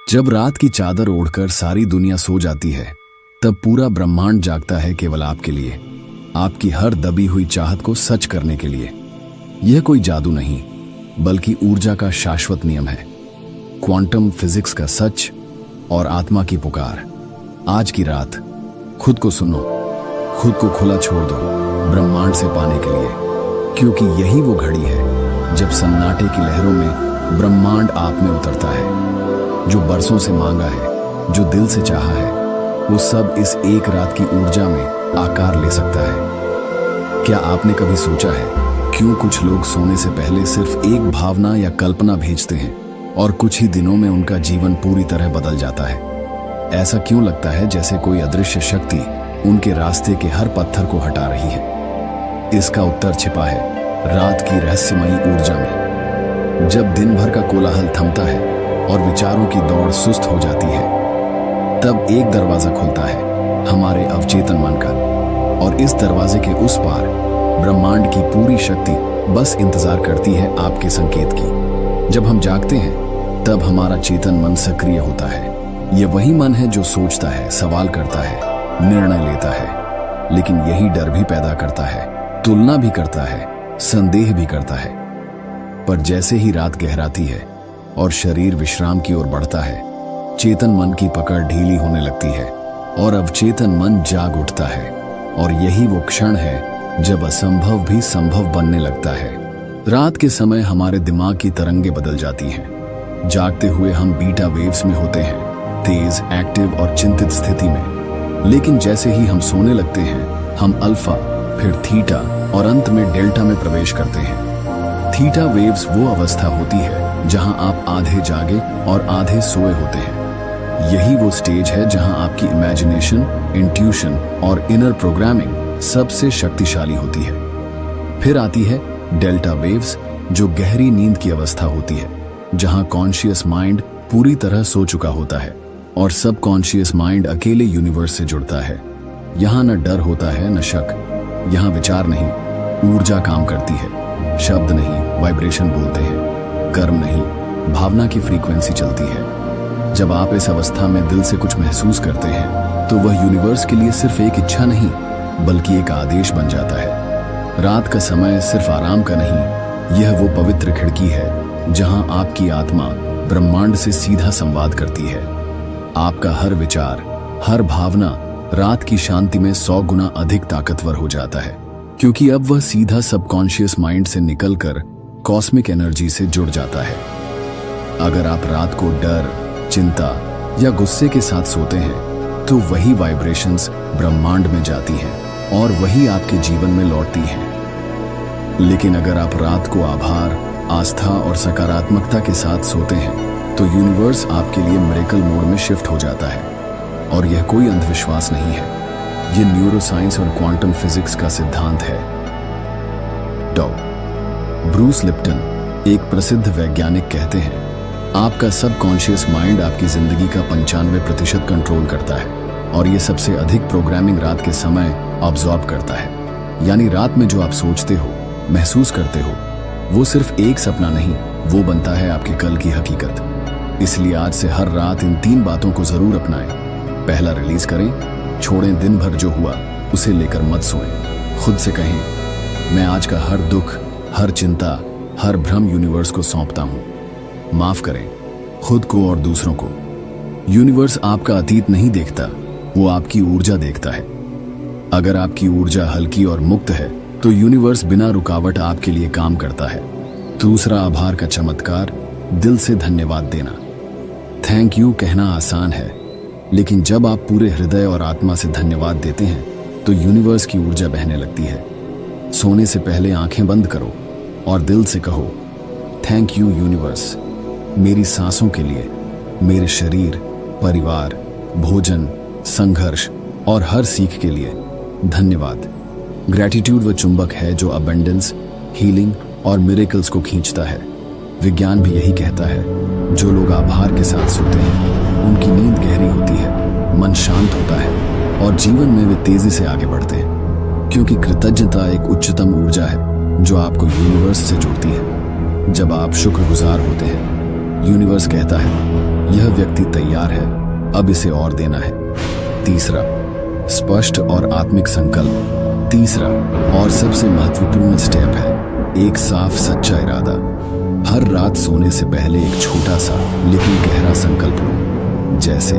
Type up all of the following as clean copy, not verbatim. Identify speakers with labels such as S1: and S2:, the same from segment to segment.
S1: जब रात की चादर ओढ़कर सारी दुनिया सो जाती है, तब पूरा ब्रह्मांड जागता है केवल आपके लिए, आपकी हर दबी हुई चाहत को सच करने के लिए। यह कोई जादू नहीं, बल्कि ऊर्जा का शाश्वत नियम है, क्वांटम फिजिक्स का सच और आत्मा की पुकार। आज की रात खुद को सुनो, खुद को खुला छोड़ दो ब्रह्मांड से पाने के लिए, क्योंकि यही वो घड़ी है जब सन्नाटे की लहरों में ब्रह्मांड आप में उतरता है। जो बरसों से मांगा है, जो दिल से चाहा है, वो सब इस एक रात की ऊर्जा में आकार ले सकता है। क्या आपने कभी सोचा है क्यों कुछ लोग सोने से पहले सिर्फ एक भावना या कल्पना भेजते हैं और कुछ ही दिनों में उनका जीवन पूरी तरह बदल जाता है? ऐसा क्यों लगता है जैसे कोई अदृश्य शक्ति उनके रास्ते के हर पत्थर को हटा रही है? इसका उत्तर छिपा है रात की रहस्यमयी ऊर्जा में। जब दिन भर का कोलाहल थमता है और विचारों की दौड़ सुस्त हो जाती है, तब एक दरवाजा खुलता है हमारे अवचेतन मन का, और इस दरवाजे के उस पार ब्रह्मांड की पूरी शक्ति बस इंतजार करती है आपके संकेत की। जब हम जागते हैं, तब हमारा चेतन मन सक्रिय होता है। यह वही मन है जो सोचता है, सवाल करता है, निर्णय लेता है, लेकिन यही डर भी पैदा करता है, तुलना भी करता है, संदेह भी करता है। पर जैसे ही रात गहराती है और शरीर विश्राम की ओर बढ़ता है, चेतन मन की पकड़ ढीली होने लगती है और अवचेतन मन जाग उठता है। और यही वो क्षण है जब असंभव भी संभव बनने लगता है। रात के समय हमारे दिमाग की तरंगें बदल जाती हैं। जागते हुए हम बीटा वेव्स में होते हैं, तेज, एक्टिव और चिंतित स्थिति में। लेकिन जैसे ही हम सोने लगते हैं, हम अल्फा, फिर थीटा और अंत में डेल्टा में प्रवेश करते हैं। थीटा वेव्स वो अवस्था होती है जहां आप आधे जागे और आधे सोए होते हैं। यही वो स्टेज है जहां आपकी इमेजिनेशन, इंट्यूशन और इनर प्रोग्रामिंग सबसे शक्तिशाली होती है। फिर आती है डेल्टा वेव्स, जो गहरी नींद की अवस्था होती है, जहां कॉन्शियस माइंड पूरी तरह सो चुका होता है और सब कॉन्शियस माइंड अकेले यूनिवर्स से जुड़ता है। यहाँ न डर होता है न शक, यहाँ विचार नहीं, ऊर्जा काम करती है। शब्द नहीं, वाइब्रेशन बोलते हैं, कर्म नहीं, भावना की फ्रीक्वेंसी चलती है। जब आप इस अवस्था में दिल से कुछ महसूस करते हैं, तो वह यूनिवर्स के लिए सिर्फ एक इच्छा नहीं, बल्कि एक आदेश बन जाता है। रात का समय सिर्फ आराम का नहीं, यह वो पवित्र खिड़की है जहां आपकी आत्मा ब्रह्मांड से सीधा संवाद करती है। आपका हर विचार, हर भावना रात की शांति में 100 गुना अधिक ताकतवर हो जाता है, क्योंकि अब वह सीधा सबकॉन्शियस माइंड से निकलकर कॉस्मिक एनर्जी से जुड़ जाता है। अगर आप रात को डर, चिंता या गुस्से के साथ सोते हैं, तो वही वाइब्रेशंस ब्रह्मांड में जाती हैं और वही आपके जीवन में लौटती हैं। लेकिन अगर आप रात को आभार, आस्था और सकारात्मकता के साथ सोते हैं, तो यूनिवर्स आपके लिए मिरेकल मोड में शिफ्ट हो जाता है। और यह कोई अंधविश्वास नहीं है, यह न्यूरोसाइंस और क्वांटम फिजिक्स का सिद्धांत है। डॉ. ब्रूस लिप्टन, एक प्रसिद्ध वैज्ञानिक, कहते हैं, आपका सबकॉन्शियस माइंड आपकी जिंदगी का 95% कंट्रोल करता है, और यह सबसे अधिक प्रोग्रामिंग रात के समय ऑब्जॉर्ब करता है। यानी रात में जो आप सोचते हो, महसूस करते हो, वो सिर्फ एक सपना नहीं, वो बनता है आपके कल की हकीकत। इसलिए आज से हर रात इन 3 बातों को जरूर अपनाएं। पहला, रिलीज करें, छोड़ें दिन भर जो हुआ उसे लेकर मत सोएं। खुद से कहें, मैं आज का हर दुख, हर चिंता, हर भ्रम यूनिवर्स को सौंपता हूं। माफ करें खुद को और दूसरों को। यूनिवर्स आपका अतीत नहीं देखता, वो आपकी ऊर्जा देखता है। अगर आपकी ऊर्जा हल्की और मुक्त है, तो यूनिवर्स बिना रुकावट आपके लिए काम करता है। दूसरा, आभार का चमत्कार, दिल से धन्यवाद देना। थैंक यू कहना आसान है, लेकिन जब आप पूरे हृदय और आत्मा से धन्यवाद देते हैं, तो यूनिवर्स की ऊर्जा बहने लगती है। सोने से पहले आंखें बंद करो और दिल से कहो, थैंक यू यूनिवर्स, मेरी सांसों के लिए, मेरे शरीर, परिवार, भोजन, संघर्ष और हर सीख के लिए धन्यवाद। ग्रैटिट्यूड वो चुंबक है जो अबंडेंस, हीलिंग और मिरेकल्स को खींचता है। विज्ञान भी यही कहता है, जो लोग आभार के साथ सोते हैं, उनकी नींद गहरी होती है, मन शांत होता है और जीवन में वे तेजी से आगे बढ़ते हैं, क्योंकि कृतज्ञता एक उच्चतम ऊर्जा है जो आपको यूनिवर्स से जोड़ती है। जब आप शुक्रगुजार होते हैं, यूनिवर्स कहता है, यह व्यक्ति तैयार है, अब इसे और देना है। तीसरा, स्पष्ट और आत्मिक संकल्प। तीसरा और सबसे महत्वपूर्ण स्टेप है एक साफ सच्चा इरादा। हर रात सोने से पहले एक छोटा सा लेकिन गहरा संकल्प लो, जैसे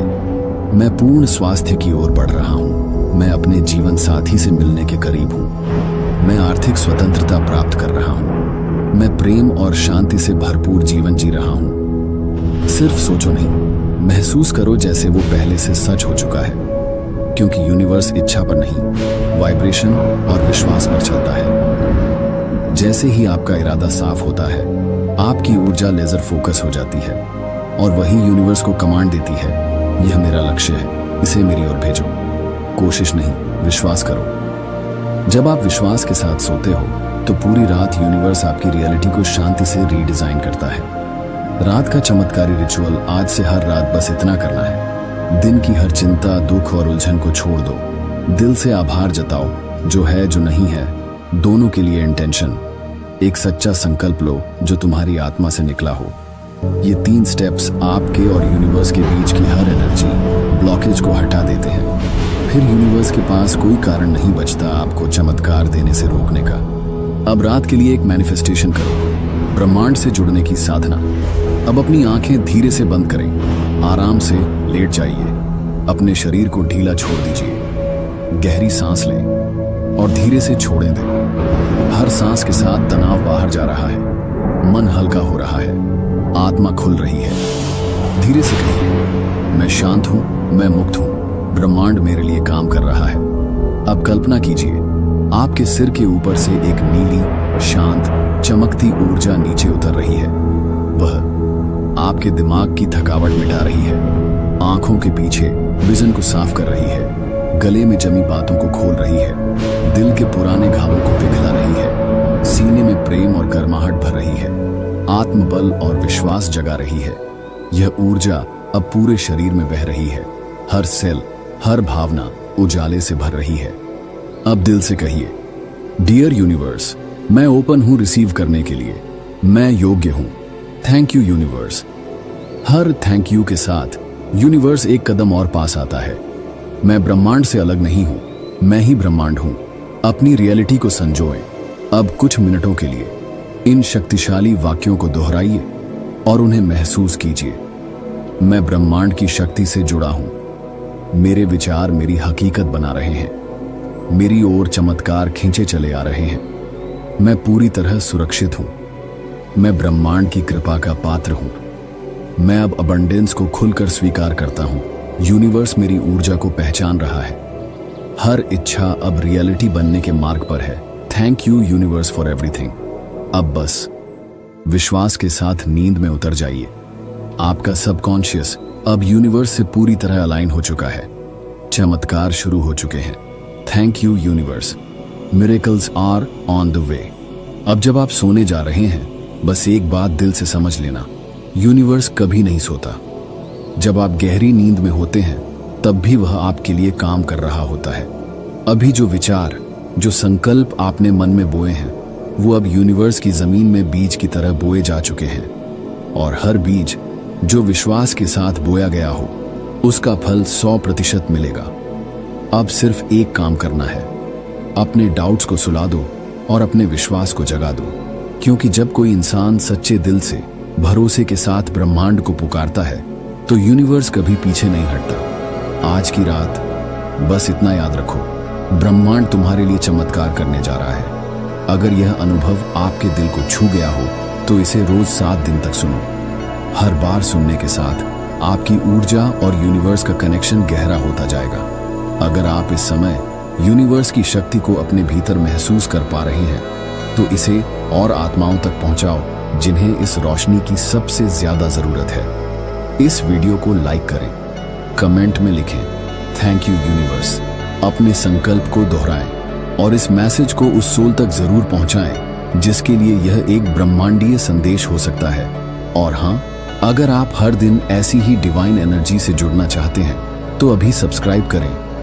S1: मैं पूर्ण स्वास्थ्य की ओर बढ़ रहा हूं, मैं अपने जीवन साथी से मिलने के करीब हूं, मैं आर्थिक स्वतंत्रता प्राप्त कर रहा हूं, मैं प्रेम और शांति से भरपूर जीवन जी रहा हूं। सिर्फ सोचो नहीं, महसूस करो जैसे वो पहले से सच हो चुका है, क्योंकि यूनिवर्स इच्छा पर नहीं, वाइब्रेशन और विश्वास पर चलता है। जैसे ही आपका इरादा साफ होता है, आपकी ऊर्जा लेजर फोकस हो जाती है और वही यूनिवर्स को कमांड देती है, यह मेरा लक्ष्य है, इसे मेरी ओर भेजो। कोशिश नहीं, विश्वास करो। जब आप विश्वास के साथ सोते हो तो पूरी रात यूनिवर्स आपकी रियलिटी को शांति से रीडिजाइन करता है। रात का चमत्कारी रिचुअल, आज से हर रात बस इतना करना है। दिन की हर चिंता, दुख और उलझन को छोड़ दो। दिल से आभार जताओ, जो है जो नहीं है दोनों के लिए इंटेंशन। एक सच्चा संकल्प लो जो तुम्हारी आत्मा से निकला हो। ये 3 स्टेप्स आपके और यूनिवर्स के बीच की हर एनर्जी ब्लॉकेज को हटा देते हैं। फिर यूनिवर्स के पास कोई कारण नहीं बचता आपको चमत्कार देने से रोकने का। अब रात के लिए एक मैनिफेस्टेशन करो, ब्रह्मांड से जुड़ने की साधना। अब अपनी आंखें धीरे से बंद करें, आराम से लेट जाइए, अपने शरीर को ढीला छोड़ दीजिए, गहरी सांस लें और धीरे से छोड़ें दें। हर सांस के साथ तनाव बाहर जा रहा है, मन हल्का हो रहा है, आत्मा खुल रही है। धीरे से कहिए, मैं शांत हूं, मैं मुक्त हूं, ब्रह्मांड मेरे लिए काम कर रहा है। अब कल्पना कीजिए, आपके सिर के ऊपर से एक नीली, शांत, चमकती ऊर्जा नीचे उतर रही है। वह आपके दिमाग की थकावट मिटा रही है, आंखों के पीछे विजन को साफ कर रही है, गले में जमी बातों को खोल रही है, दिल के पुराने घावों को पिघला रही है, सीने में प्रेम और गर्माहट भर रही है, आत्मबल और विश्वास जगा रही है। यह ऊर्जा अब पूरे शरीर में बह रही है, हर सेल, हर भावना उजाले से भर रही है। अब दिल से कहिए, डियर यूनिवर्स, मैं ओपन हूं रिसीव करने के लिए, मैं योग्य हूं। Thank you universe. Her thank you के साथ यूनिवर्स एक कदम और पास आता है। मैं ब्रह्मांड से अलग नहीं हूं, मैं ही ब्रह्मांड हूं। अपनी रियलिटी को संजोएं। अब कुछ मिनटों के लिए इन शक्तिशाली वाक्यों को दोहराइए और उन्हें महसूस कीजिए। मैं ब्रह्मांड की शक्ति से जुड़ा हूं, मेरे विचार मेरी हकीकत बना रहे हैं, मेरी ओर चमत्कार खींचे चले आ रहे हैं, मैं पूरी तरह सुरक्षित हूं, मैं ब्रह्मांड की कृपा का पात्र हूं, मैं अब अबंडेंस को खुलकर स्वीकार करता हूं। यूनिवर्स मेरी ऊर्जा को पहचान रहा है, हर इच्छा अब रियलिटी बनने के मार्ग पर है। Thank you universe for everything. अब बस विश्वास के साथ नींद में उतर जाइए। आपका सबकॉन्शियस अब यूनिवर्स से पूरी तरह अलाइन हो चुका है, चमत्कार शुरू हो चुके हैं। Thank you universe, miracles are on the way. अब जब आप सोने जा रहे हैं, बस एक बात दिल से समझ लेना, यूनिवर्स कभी नहीं सोता। जब आप गहरी नींद में होते हैं, तब भी वह आपके लिए काम कर रहा होता है। अभी जो विचार, जो संकल्प आपने मन में बोए हैं, वो अब यूनिवर्स की जमीन में बीज की तरह बोए जा चुके हैं। और हर बीज जो विश्वास के साथ बोया गया हो, उसका फल 100% मिलेगा। अब सिर्फ एक काम करना है, अपने डाउट्स को सुला दो और अपने विश्वास को जगा दो। क्योंकि जब कोई इंसान सच्चे दिल से, भरोसे के साथ ब्रह्मांड को पुकारता है, तो यूनिवर्स कभी पीछे नहीं हटता। आज की रात बस इतना याद रखो, ब्रह्मांड तुम्हारे लिए चमत्कार करने जा रहा है। अगर यह अनुभव आपके दिल को छू गया हो, तो इसे रोज 7 दिन तक सुनो। हर बार सुनने के साथ आपकी ऊर्जा और यूनिवर्स का कनेक्शन गहरा होता जाएगा। अगर आप इस समय यूनिवर्स की शक्ति को अपने भीतर महसूस कर पा रहे हैं, तो इसे और आत्माओं तक पहुंचाओ जिन्हें इस रोशनी की सबसे ज्यादा जरूरत है। इस वीडियो को लाइक करें, कमेंट में लिखें थैंक यू यूनिवर्स, अपने संकल्प को दोहराएं और इस मैसेज को उस सोल तक जरूर पहुंचाएं जिसके लिए यह एक ब्रह्मांडीय संदेश हो सकता है। और हाँ, अगर आप हर दिन ऐसी ही डिवाइन एनर्जी से जुड़ना चाहते हैं, तो अभी सब्सक्राइब करें